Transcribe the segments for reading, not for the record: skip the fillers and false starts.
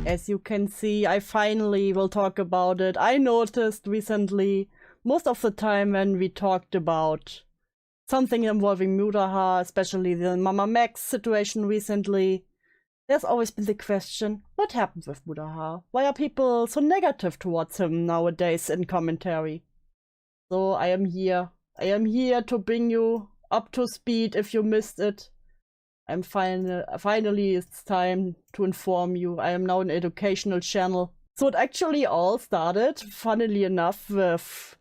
As you can see, I finally will talk about it. I noticed recently, most of the time when we talked about something involving Mutahar, especially the Mama Max situation recently, there's always been the question, what happened with Mutahar? Why are people so negative towards him nowadays in commentary? So I am here. I am here to bring you up to speed if you missed it. I'm finally it's time to inform you. I am now an educational channel. So it actually all started, funnily enough, with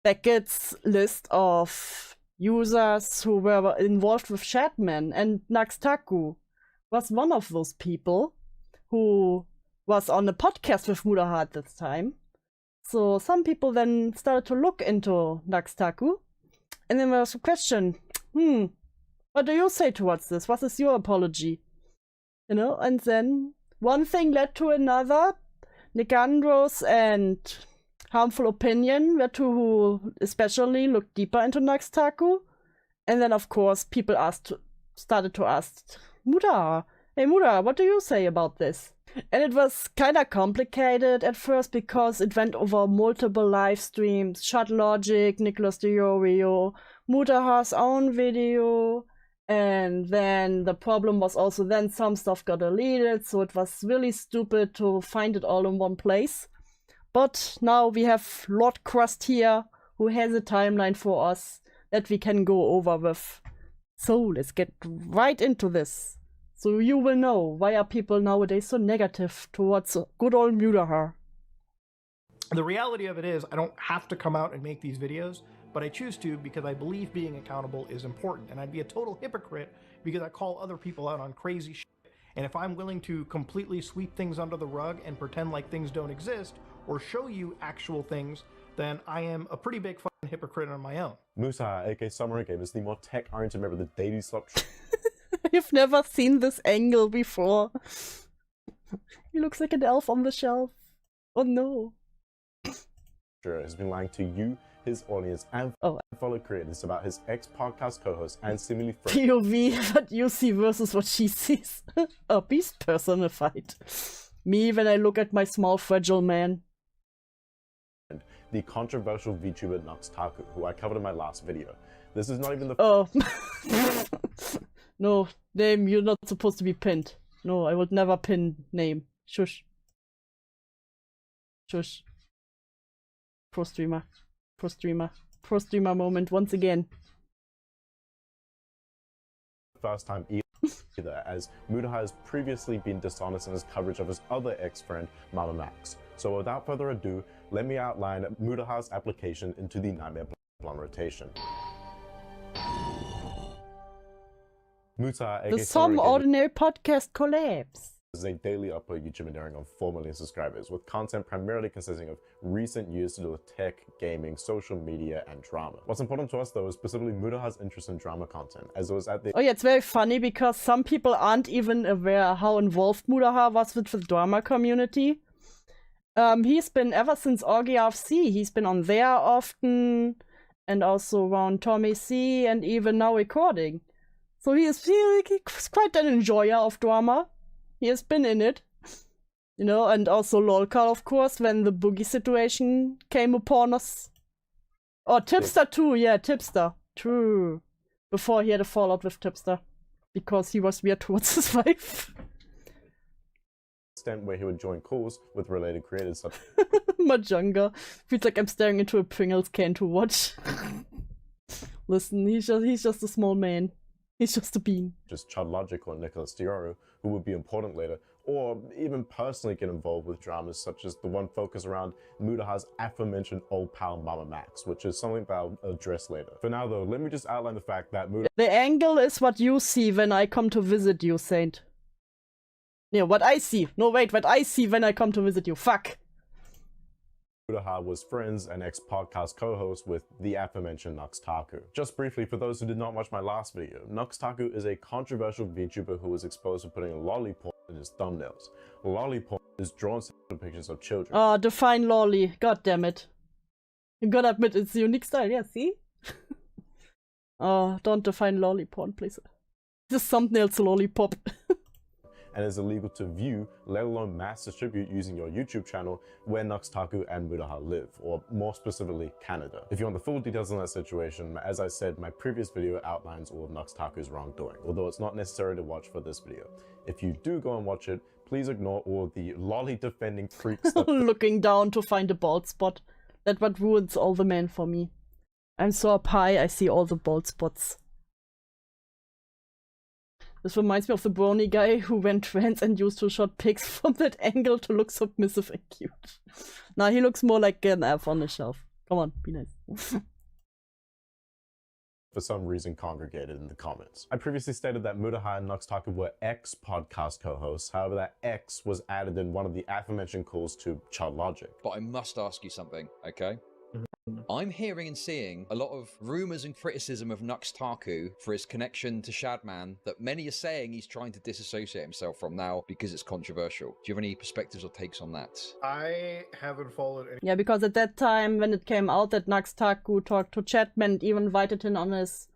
Beckett's list of users who were involved with Chatman, and Nux Taku was one of those people who was on a podcast with Mutahar at this time. So some people then started to look into Nux Taku, and then there was a question, what do you say towards this? What is your apology? You know, and then one thing led to another. Nicandros and Harmful Opinion were two who especially looked deeper into Nux Taku. And then, of course, people started to ask Mutahar, hey Mutahar, what do you say about this? And it was kind of complicated at first because it went over multiple live streams, Shot Logic, Nicholas DeOrio, Mutahar's own video, and then the problem was also then some stuff got deleted, so it was really stupid to find it all in one place. But now we have Lord Crust here, who has a timeline for us that we can go over with. So let's get right into this. So you will know why are people nowadays so negative towards good old Mutahar. The reality of it is I don't have to come out and make these videos, but I choose to because I believe being accountable is important. And I'd be a total hypocrite because I call other people out on crazy shit. And if I'm willing to completely sweep things under the rug and pretend like things don't exist or show you actual things, then I am a pretty big fucking hypocrite on my own. Mutahar, aka Samurai Game, is the more tech-oriented member of the Daily Slop. You've never seen this angle before. He looks like an elf on the shelf. Oh no. Has been lying to you, his audience, and fellow creators about his ex-podcast co-host and seemingly POV, what you see versus what she sees. A beast personified. Me when I look at my small fragile man. The controversial VTuber Nux Taku, who I covered in my last video. This is not even the No, name, you're not supposed to be pinned. No, I would never pin name. Shush. Shush. Pro streamer. Pro streamer. Pro streamer moment once again. First time either, as Mutahar has previously been dishonest in his coverage of his other ex-friend, Mama Max. So without further ado, let me outline Mutahar's application into the Nightmare Blonde rotation. Mutahar, the Some Ordinary Podcast collapse. Is a daily upload YouTuber nearing on 4 million subscribers, with content primarily consisting of recent years to do with tech, gaming, social media, and drama. What's important to us though is specifically Mutahar's interest in drama content, as it was at the— Oh yeah, it's very funny because some people aren't even aware how involved Mutahar was with the drama community. He's been, ever since RGRFC, he's been on there often, and also around Tommy C, and even now recording. So he's quite an enjoyer of drama. He has been in it, you know, and also Karl, of course, when the boogie situation came upon us. Oh, Tipster too, yeah, Tipster. True. Before he had a fallout with Tipster, because he was weird towards his wife. Extent where he would join calls with related creators such Majunga. Feels like I'm staring into a Pringles can to watch. Listen, he's just a small man. He's just a bean. Just Chud Logic or Nicholas DeOrio, who would be important later, or even personally get involved with dramas such as the one focused around Mutahar's aforementioned old pal Mama Max, which is something that I'll address later. For now though, let me just outline the fact that The angle is what you see when I come to visit you, Saint. Yeah, what I see. No, wait, what I see when I come to visit you. Fuck. Mutahar was friends and ex-podcast co-host with the aforementioned Nux Taku. Just briefly, for those who did not watch my last video, Nux Taku is a controversial VTuber who was exposed for putting lollipop in his thumbnails. Lollipop is drawn sexual pictures of children. Oh, define lolly. God damn it. You gotta admit, it's a unique style. Yeah, see? Oh, don't define lollipop, please. This thumbnail's lollipop. and is illegal to view, let alone mass distribute using your YouTube channel where Nux Taku and Mutahar live, or more specifically, Canada. If you want the full details on that situation, as I said, my previous video outlines all of Nux Taku's wrongdoing, although it's not necessary to watch for this video. If you do go and watch it, please ignore all the lolly defending freaks that looking down to find a bald spot. That's what ruins all the men for me. I'm so up high, I see all the bald spots. This reminds me of the brony guy who went trans and used to shot pics from that angle to look submissive and cute. Now he looks more like an elf on the shelf. Come on, be nice. for some reason congregated in the comments. I previously stated that Mutahar and Nux Taku were ex-podcast co-hosts, however that X was added in one of the aforementioned calls to Child Logic. But I must ask you something, okay? I'm hearing and seeing a lot of rumours and criticism of Nux Taku for his connection to Shadman that many are saying he's trying to disassociate himself from now because it's controversial. Do you have any perspectives or takes on that? I haven't followed any. Yeah, because at that time when it came out that Nux Taku talked to Chapman and even invited him on his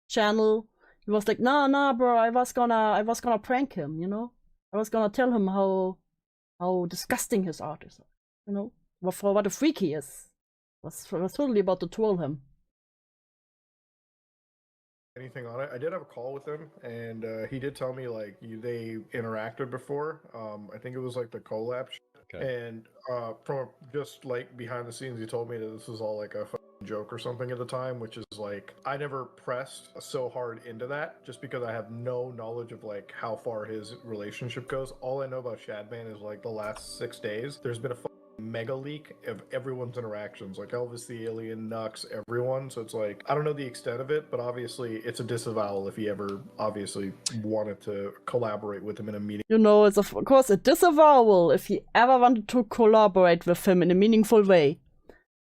channel, he was like, nah, bro, I was gonna prank him, you know? I was gonna tell him how disgusting his art is, you know? For what a freak he is. I was totally about to troll him. Anything on it. I did have a call with him, and he did tell me like they interacted before. I think it was like the collab Okay. and from just like behind the scenes, he told me that this was all like a joke or something at the time, which is like I never pressed so hard into that just because I have no knowledge of like how far his relationship goes. All I know about Shadman is like the last 6 days there's been a mega leak of everyone's interactions, like Elvis the Alien, Nux, everyone. So it's like I don't know the extent of it, but obviously it's a disavowal if he ever obviously wanted to collaborate with him in a meeting. You know, it's of course a disavowal if he ever wanted to collaborate with him in a meaningful way.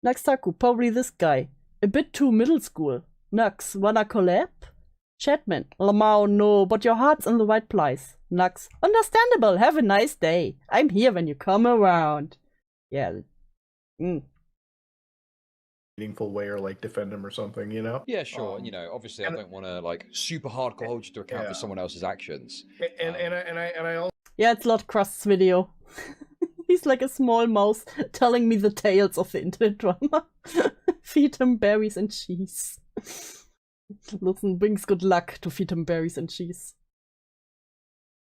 Nux Taku, probably this guy. A bit too middle school. Nux, wanna collab? Chatman, Lamau, no, but your heart's in the right place. Nux, understandable, have a nice day. I'm here when you come around. Yeah. Meaningful way or like defend him or something, you know? Yeah, sure. You know, obviously, I don't want to like super hardcore hold you to account for someone else's actions. And I also Yeah, it's Lord Crust's video. He's like a small mouse telling me the tales of the internet drama. Feed him berries and cheese. Listen, brings good luck to feed him berries and cheese.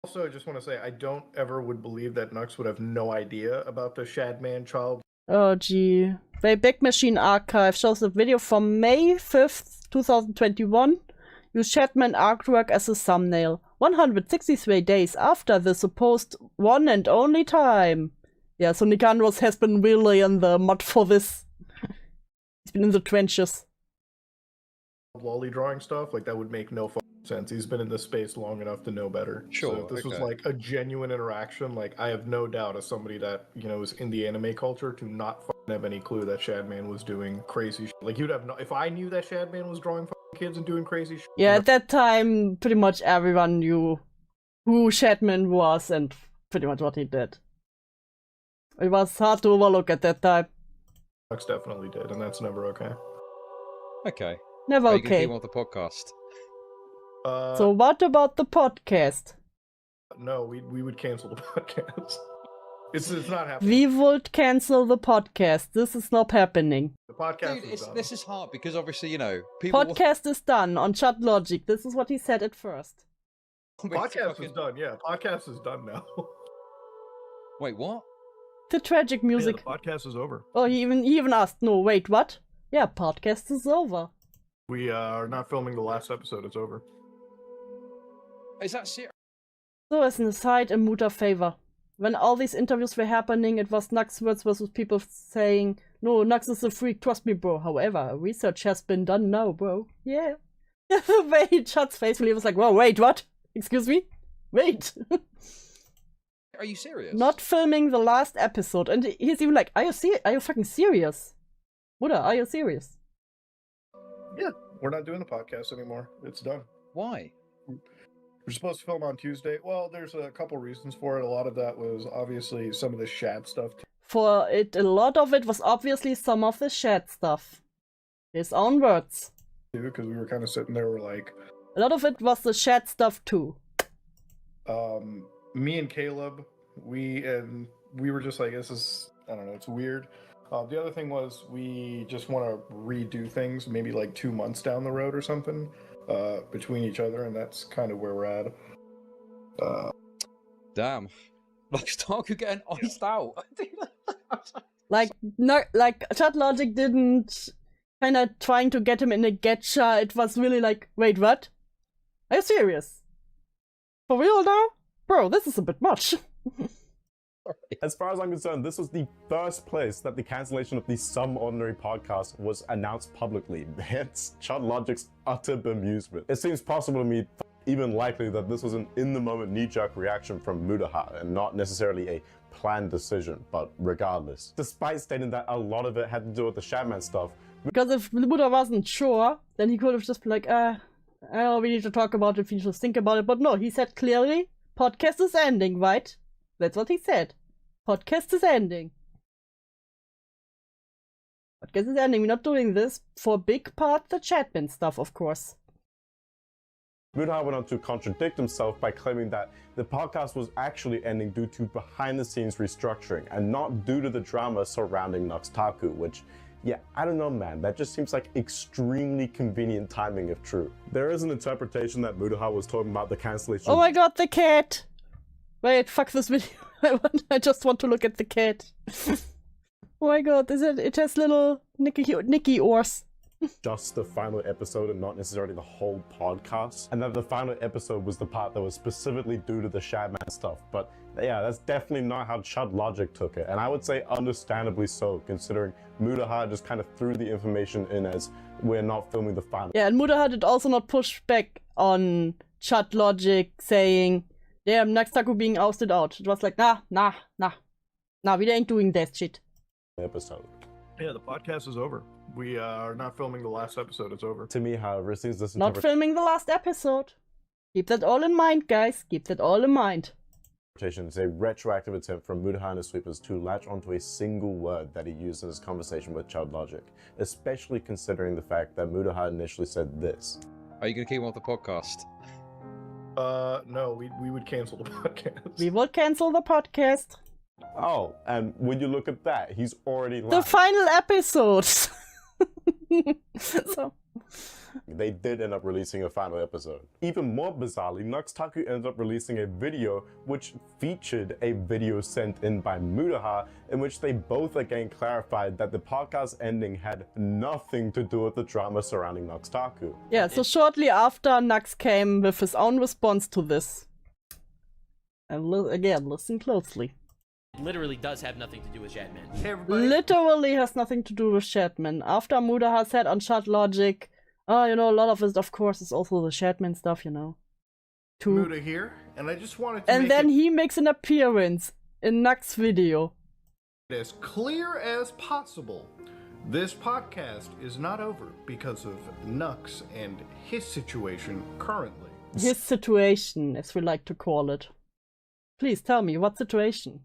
also just want to say I don't ever would believe that Nux would have no idea about the Shadman child. Oh gee. Wayback Machine Archive shows a video from May 5th, 2021. Use Shadman artwork as a thumbnail. 163 days after the supposed one and only time. Yeah, so Nicandros has been really in the mud for this. He's been in the trenches. Lolly drawing stuff, like that would make no sense. He's been in this space long enough to know better. Sure, So if this was okay. like a genuine interaction, like I have no doubt as somebody that, you know, is in the anime culture to not have any clue that Shadman was doing crazy shit. Like you'd have no, if I knew that Shadman was drawing kids and doing crazy shit. Yeah, at that time, pretty much everyone knew who Shadman was and pretty much what he did. It was hard to overlook at that time. Nux definitely did, and that's never okay. Okay. Never Are you gonna okay. keep on with the podcast? So what about the podcast? No, we would cancel the podcast. It's not happening. We would cancel the podcast. This is not happening. The podcast Dude, is done. this is hard because obviously, you know, people. Podcast is done on Chat Logic. This is what he said at first. Podcast is done. Yeah, podcast is done now. Wait, what? The tragic music. Yeah, the podcast is over. Oh, he even asked, no, wait, what? Yeah, podcast is over. We are not filming the last episode. It's over. Is that serious? So as an aside, in Muta favor. When all these interviews were happening, it was Nux words versus people saying, no, Nux is a freak, trust me, bro. However, research has been done now, bro. Yeah. The way he shuts face when he was like, whoa, wait, what? Excuse me? Wait. Are you serious? Not filming the last episode. And he's even like, are you fucking serious? Muta, are you serious? Yeah, we're not doing the podcast anymore. It's done. Why? We're supposed to film on Tuesday. Well, there's a couple reasons for it. A lot of that was obviously some of the Shad stuff. For it, a lot of it was obviously some of the Shad stuff. His own words. Too, because we were kind of sitting there, we're like, A lot of it was the Shad stuff too. me and Caleb, we were just like, this is, I don't know, it's weird. The other thing was we just want to redo things maybe like 2 months down the road or something between each other, and that's kind of where we're at. Damn. Nux Taku getting iced out. Like, no, like Chat Logic didn't kind of trying to get him in a getcha. It was really like, wait, what? Are you serious? For real now? Bro, this is a bit much. As far as I'm concerned, this was the first place that the cancellation of the Some Ordinary podcast was announced publicly. Hence, Chat Logic's utter bemusement. It seems possible to me, even likely, that this was an in-the-moment knee-jerk reaction from Mutahar and not necessarily a planned decision, but regardless. Despite stating that a lot of it had to do with the Shatman stuff. Because if Mutahar wasn't sure, then he could have just been like, oh, we need to talk about it, we need to think about it. But no, he said clearly, podcast is ending, right? That's what he said. Podcast is ending. Podcast is ending. We're not doing this for a big part the Chatman stuff, of course. Mutahar went on to contradict himself by claiming that the podcast was actually ending due to behind-the-scenes restructuring and not due to the drama surrounding Nux Taku, which, yeah, I don't know, man. That just seems like extremely convenient timing if true. There is an interpretation that Mutahar was talking about the cancellation. Oh my god, the cat! Wait, fuck this video. I just want to look at the cat. Oh my god, it has little Nicky oars. Just the final episode and not necessarily the whole podcast. And that the final episode was the part that was specifically due to the Shadman stuff. But yeah, that's definitely not how Chat Logic took it. And I would say understandably so, considering Mutahar just kind of threw the information in as we're not filming the final. Yeah, and Mutahar did also not push back on Chat Logic saying, damn, Nux Taku being ousted out. It was like, nah, we ain't doing that shit. Episode. Yeah, the podcast is over. We are not filming the last episode. It's over. To me, however, it seems this Not filming the last episode. Keep that all in mind, guys. Keep that all in mind. Interpretation is a retroactive attempt from Mutahar and his sweepers to latch onto a single word that he used in his conversation with Chat Logic, especially considering the fact that Mutahar initially said this. Are you going to keep him off the podcast? No, we would cancel the podcast. We will cancel the podcast. Oh, and when you look at that, he's already The lied. final episode. So They did end up releasing a final episode. Even more bizarrely, Nux Taku ended up releasing a video which featured a video sent in by Mutahar in which they both again clarified that the podcast ending had nothing to do with the drama surrounding Nux Taku. yeah, so shortly after Nux came with his own response to this. And again, listen closely. Literally does have nothing to do with Shatman. Hey, everybody. Literally has nothing to do with Shatman. After Mutahar said on Chat Logic, oh, you know, a lot of it, of course, is also the Shatman stuff, you know. Muta here, and I just wanted to And make then it he makes an appearance in Nux video. as clear as possible. This podcast is not over because of Nux and his situation currently. His situation, as we like to call it. Please tell me, what situation?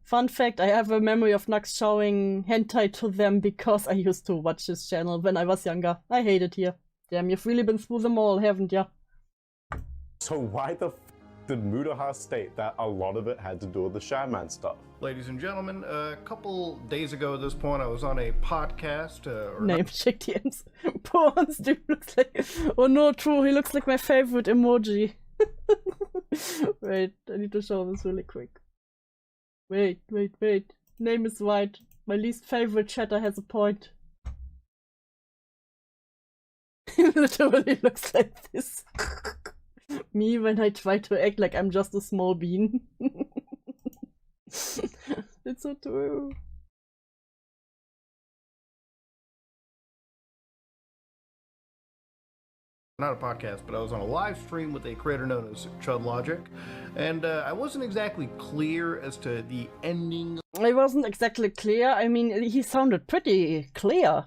Fun fact, I have a memory of Nux showing hentai to them because I used to watch his channel when I was younger. I hate it here. Damn, you've really been through them all, haven't ya? So why the did Mutahar state that a lot of it had to do with the Shatman stuff? Ladies and gentlemen, a couple days ago at this point, I was on a podcast. Name check DMs. Poor Hans, dude looks like. Oh no, true, he looks like my favorite emoji. Wait, I need to show this really quick. Wait. Name is right. My least favorite chatter has a point. He literally looks like this. Me when I try to act like I'm just a small bean. It's so true. Not a podcast, but I was on a live stream with a creator known as Chud Logic, and I wasn't exactly clear as to the ending. It wasn't exactly clear. I mean, he sounded pretty clear.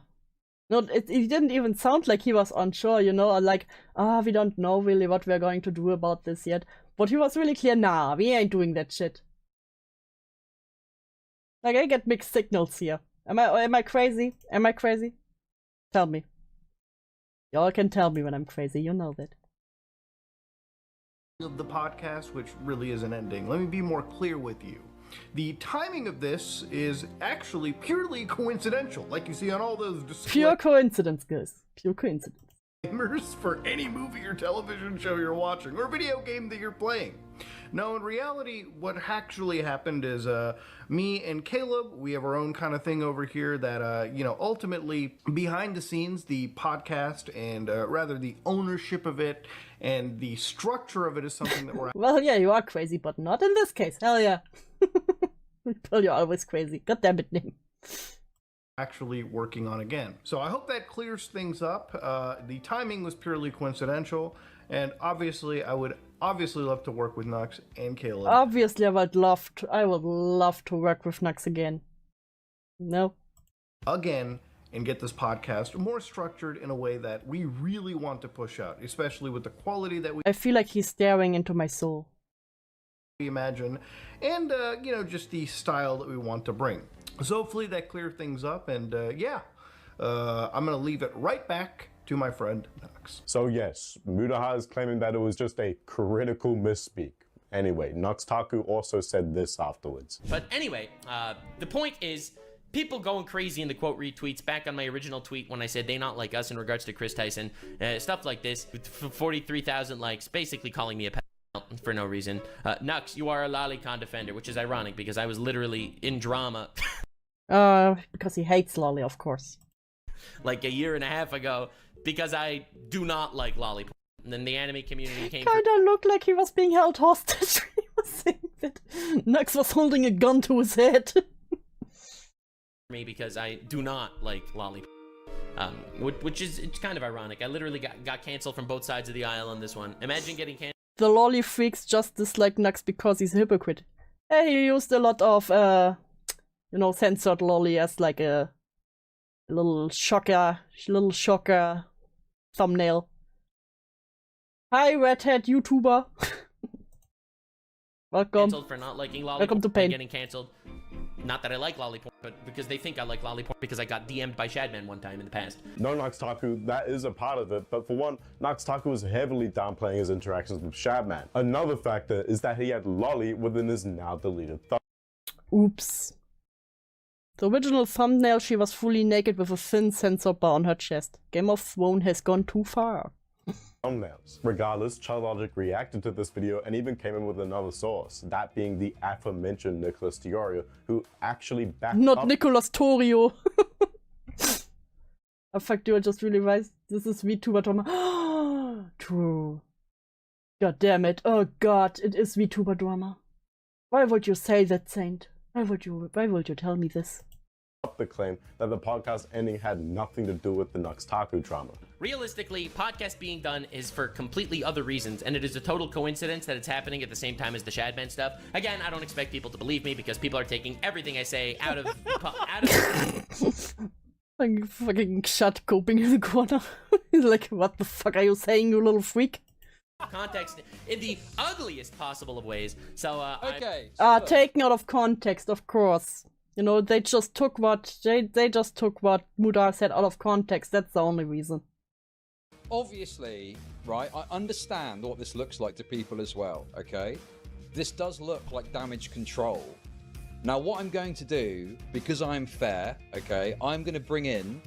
It didn't even sound like he was unsure, you know, or like, we don't know really what we're going to do about this yet. But he was really clear, nah, we ain't doing that shit. Like, I get mixed signals here. Am I crazy? Am I crazy? Tell me. Y'all can tell me when I'm crazy, you know that. Of the podcast, which really is an ending. Let me be more clear with you. The timing of this is actually purely coincidental, like you see on all those Pure coincidence, guys. Pure coincidence. disclaimers for any movie or television show you're watching or video game that you're playing. No, in reality, what actually happened is me and Caleb, we have our own kind of thing over here that, ultimately behind the scenes, the podcast and rather the ownership of it and the structure of it is something that we're Well, yeah, you are crazy, but not in this case. Hell yeah. Well, you're always crazy. God damn it, name. actually working on again. So I hope that clears things up. The timing was purely coincidental, and obviously I would love to work with Nux and Caleb. Obviously, I would love to work with Nux again. No? Again, and get this podcast more structured in a way that we really want to push out, especially with the quality that we I feel like he's staring into my soul. imagine, and just the style that we want to bring. So hopefully that cleared things up, and I'm gonna leave it right back to my friend Nux. So yes, Mutahar is claiming that it was just a critical misspeak. Anyway, Nux Taku also said this afterwards. But anyway, the point is, people going crazy in the quote retweets back on my original tweet when I said they not like us in regards to Chris Tyson, stuff like this, with 43,000 likes, basically calling me a pedophile for no reason. Nux, you are a lolicon defender, which is ironic because I was literally in drama. Because he hates Lolly, of course. Like a year and a half ago, because I do not like lollipop. And then the anime community came Kinda looked like he was being held hostage. He was saying that Nux was holding a gun to his head. for me because I do not like lollipop. Which is it's kind of ironic. I literally got canceled from both sides of the aisle on this one. Imagine getting canceled. The lolly freaks just dislike Nux because he's a hypocrite. He used a lot of, censored lolly as like a little shocker thumbnail. Hi, redhead YouTuber. Welcome. Canceled for not liking lollipop. Welcome to pain. Getting canceled. Not that I like lollipop, but because they think I like lollipop because I got DM'd by Shadman one time in the past. No, Nux Taku, that is a part of it, but for one, Nux Taku was heavily downplaying his interactions with Shadman. Another factor is that he had Lolly within his now deleted Oops. The original thumbnail, she was fully naked with a thin censor bar on her chest. Game of Thrones has gone too far. thumbnails. Regardless, ChudLogic reacted to this video and even came in with another source, that being the aforementioned Nicholas Diorio, who actually backed Not up- Nicholas Torio. Oh fuck, do I just realized this is VTuber drama? True. God damn it. Oh god, it is VTuber drama. Why would you say that, Saint? Why would you tell me this? the claim that the podcast ending had nothing to do with the Nux Taku drama. Realistically, podcast being done is for completely other reasons, and it is a total coincidence that it's happening at the same time as the Shadman stuff. Again, I don't expect people to believe me because people are taking everything I say out of Like fucking shut coping in the corner. Like, what the fuck are you saying, you little freak? context in the ugliest possible of ways. So, Okay. Taken out of context, of course. You know, they just took what Mutahar said out of context. That's the only reason. Obviously, right, I understand what this looks like to people as well, okay? This does look like damage control. Now, what I'm going to do, because I'm fair, okay, I'm going to bring in,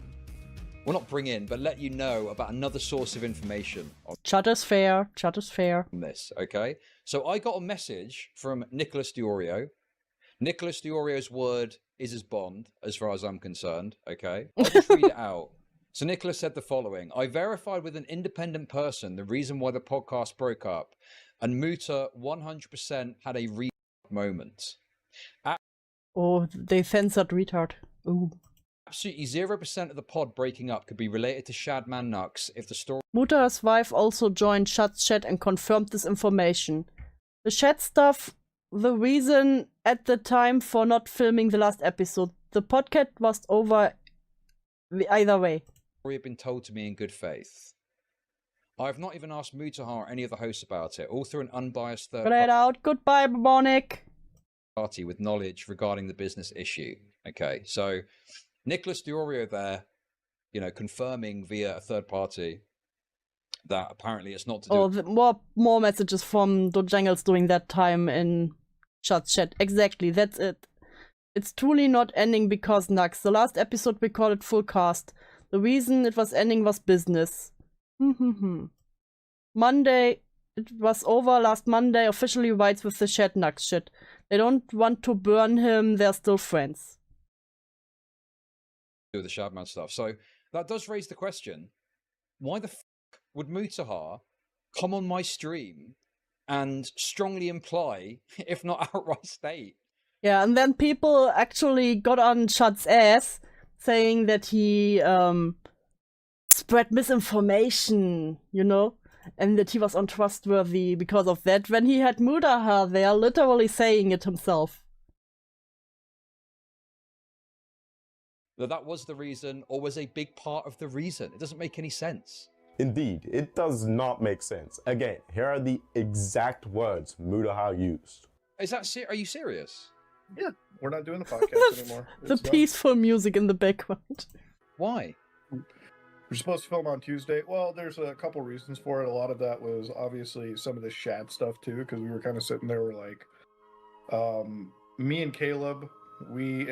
well, not bring in, but let you know about another source of information on Chat is fair. Chat is fair. this, okay? So I got a message from Nicholas Diorio. Nicholas Diorio's word is his bond, as far as I'm concerned, okay? I'll just read it out. So Nicholas said the following: I verified with an independent person the reason why the podcast broke up, and Muta 100% had a moment. Oh, they censored retard. Ooh. Absolutely 0% of the pod breaking up could be related to Shadman Nux if the story Mutahar's wife also joined Chat's chat and confirmed this information. The chat stuff, the reason at the time for not filming the last episode. The podcast was over either way. had been told to me in good faith. I have not even asked Mutahar or any of the hosts about it, all through an unbiased third Get out. Goodbye, Bubonic. party with knowledge regarding the business issue. Okay, so Nicholas Diorio there, you know, confirming via a third party that apparently it's not to do. Oh, more messages from Dojangles during that time in chat. Exactly, that's it. It's truly not ending because Nux. The last episode recorded full cast. The reason it was ending was business. Monday, it was over last Monday. Officially writes with the chat Nux shit. They don't want to burn him. They're still friends. Do the Shadman stuff. So that does raise the question: why the fuck would Mutahar come on my stream and strongly imply, if not outright state? Yeah, and then people actually got on Chad's ass, saying that he spread misinformation, you know, and that he was untrustworthy because of that, when he had Mutahar there literally saying it himself. That was the reason, or was a big part of the reason. It doesn't make any sense. Indeed, it does not make sense. Again, here are the exact words Mutahar used. Is that are you serious? Yeah, we're not doing the podcast anymore. The peaceful music in the background. Why? We're supposed to film on Tuesday. Well, there's a couple reasons for it. A lot of that was obviously some of the Shad stuff too, because we were kind of sitting there, we're like, me and Caleb, we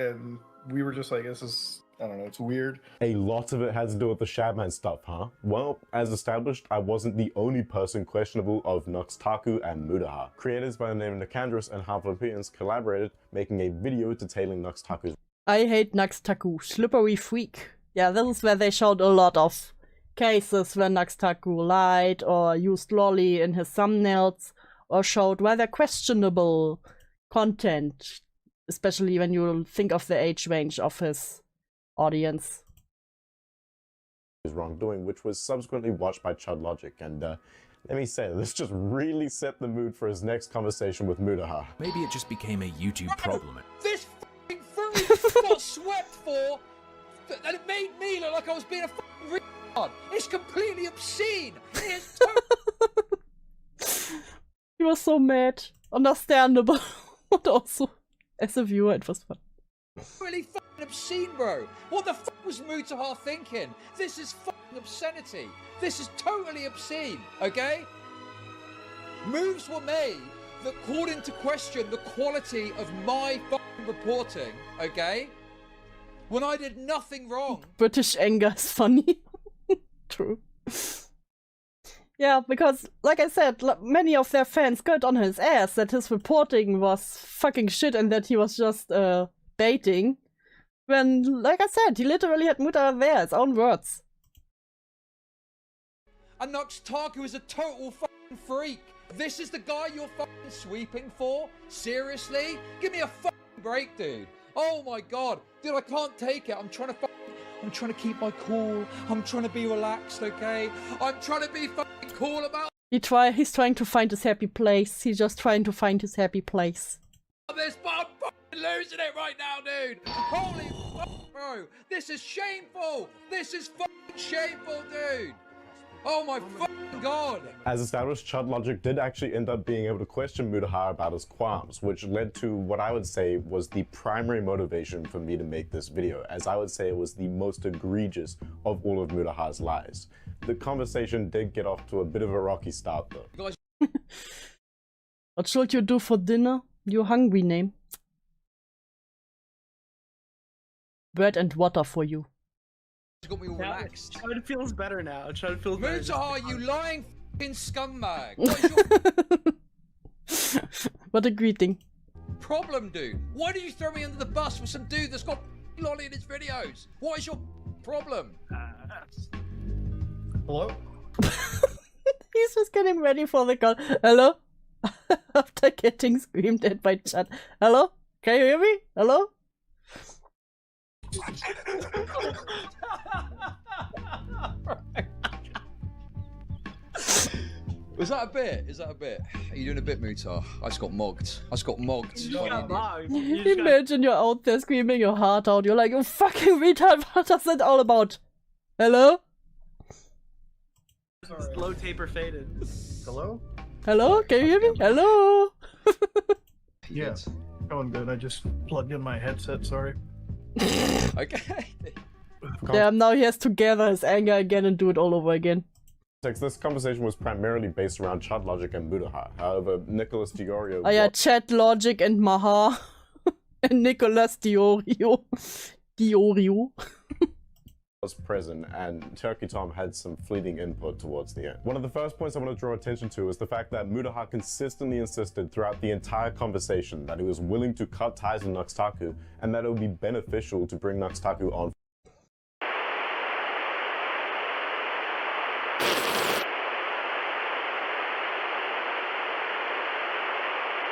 were just like, this is, I don't know, it's weird. A lot of it has to do with the Shadman stuff, huh? Well, as established, I wasn't the only person questionable of Nux Taku and Mutahar. Creators by the name of Nicandrus and Half-Olympians collaborated, making a video detailing Nux Taku's. I hate Nux Taku, slippery freak. Yeah, this is where they showed a lot of cases where Nux Taku lied or used lolly in his thumbnails or showed rather questionable content, especially when you think of the age range of his audience. His wrongdoing, which was subsequently watched by Chud Logic, and let me say, this just really set the mood for his next conversation with Mutahar. Maybe it just became a YouTube problem. This f***ing furry got swept for, and it made me look like I was being a f***ing retard. It's completely obscene. It is He was so mad. Understandable. But also, as a viewer, it was fun. really f***ing obscene, bro. What the f*** was Mutahar thinking? This is f***ing obscenity. This is totally obscene, okay? Moves were made that called into question the quality of my f***ing reporting, okay? When I did nothing wrong. British anger is funny. True. Yeah, because, like I said, many of their fans got on his ass that his reporting was fucking shit and that he was just baiting. When, like I said, he literally had Mutahar there, his own words. And Nux Taku is a total fucking freak. This is the guy you're fucking sweeping for? Seriously? Give me a fucking break, dude. Oh my god. Dude, I can't take it. I'm trying to keep my cool. I'm trying to be relaxed, okay? I'm trying to be fucking cool about He's trying to find his happy place. He's just trying to find his happy place. this, but I'm fucking losing it right now, dude. Holy fuck, bro. This is shameful. This is fucking shameful, dude. Oh my fucking god. As established, Chud Logic did actually end up being able to question Mutahar about his qualms, which led to what I would say was the primary motivation for me to make this video, as I would say it was the most egregious of all of Mutahar's lies. The conversation did get off to a bit of a rocky start though. What should you do for dinner? You're hungry, name. Bread and water for you. Got me all relaxed. Chud feels better now. Chud feels better. Mutahar, you lying fucking scumbag. What is your What a greeting. problem, dude? Why do you throw me under the bus with some dude that's got lolly in his videos? What is your problem? Hello? He's just getting ready for the call. Hello? After getting screamed at by Chud. Hello? Can you hear me? Hello? Was that a bit? Is that a bit? Are you doing a bit, Mutahar? I just got mogged. I just got mogged. You got mogged. You just got... Imagine you're out there screaming your heart out. You're like, you fucking retard, what is that all about? Hello? Slow taper faded. Hello? Hello? Can you hear me? Hello? Yeah, going good. I just plugged in my headset, sorry. Okay. Damn, now he has to gather his anger again and do it all over again. This conversation was primarily based around chat logic and Mutahar. However, Nicholas Diorio Ah ja, Chat Logic and Mahar. And Nicholas Diorio. was present, and Turkey Tom had some fleeting input towards the end. One of the first points I want to draw attention to is the fact that Mutahar consistently insisted throughout the entire conversation that he was willing to cut ties with Nux Taku and that it would be beneficial to bring Nux Taku on